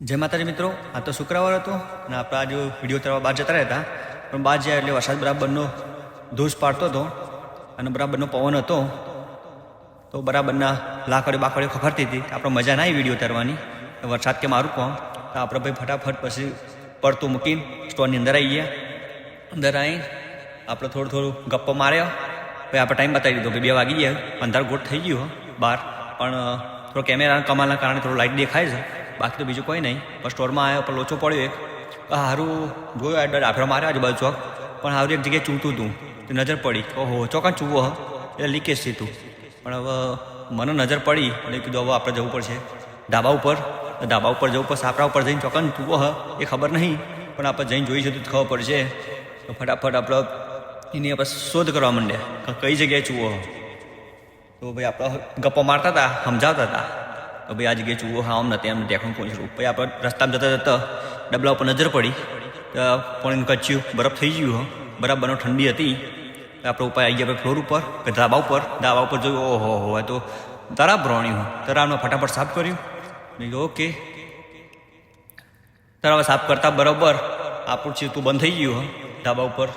જય માતાજી મિત્રો, આ તો શુક્રવાર હતો અને આપણે આજે વિડીયો તરફ બહાર જતા રહેતા, પણ બહાર જાય એટલે વરસાદ બરાબરનો ધૂસ પાડતો હતો અને બરાબરનો પવન હતો, તો બરાબરના લાકડીઓ બાકડીઓ ખખડતી હતી. આપણે મજા ના આવી વિડીયો તરવાની, વરસાદ કે મારું કોમ. તો આપણે ભાઈ ફટાફટ પછી પડતું મૂકીને સ્ટોરની અંદર આવી ગયા. અંદર આવીને આપણે થોડું ગપ્પો માર્યો. ભાઈ આપણે ટાઈમ બતાવી દીધો, ભાઈ 2 વાગી ગયા, અંધાર ગોટ થઈ ગયું બહાર, પણ થોડો કેમેરાના કમાલના કારણે થોડું લાઇટ દેખાય છે, બાકી તો બીજું કોઈ નહીં. પણ સ્ટોરમાં આવ્યો પણ લોચો પડ્યો એક, સારું જોયું એડર આફરો માર્યો આજુબાજુ ચોક, પણ સારું એક જગ્યાએ ચૂંટું હતું, તો નજર પડી, ઓહો ચોકાન ચૂવો એટલે લીકેજ થયું. પણ હવે મને નજર પડી એટલે કીધું હવે આપણે જવું પડશે ધાબા ઉપર. ધાબા ઉપર જવું પડશે, સાપરા ઉપર જઈને ચોકાન ચૂવો એ ખબર નહીં, પણ આપણે જઈને જોઈ જતું ખબર પડશે. તો ફટાફટ આપણે એની આપણે શોધ કરવા માંડ્યા કઈ જગ્યાએ ચૂવો. તો ભાઈ આપણે ગપ્પો મારતા હતા, સમજાવતા હતા કે ભાઈ આ જગ્યાએ ચૂવો હા આમ નથી એમ નથી આખું પહોંચ્યું. પછી આપણે રસ્તામાં જતા જતા ડબલા ઉપર નજર પડી, પાણી કચ્યું બરફ થઈ ગયું, બરાબરનો ઠંડી હતી. આપણે ઉપર આવી ગયા ફ્લોર ઉપર, ધાબા ઉપર જોયું, ઓહો હોય તો તરાબ રોણ્યું. તરાવને ફટાફટ સાફ કર્યું. મેં ઓકે, તરાવ સાફ કરતા બરાબર આપણું ચીતું બંધ થઈ ગયું ધાબા ઉપર.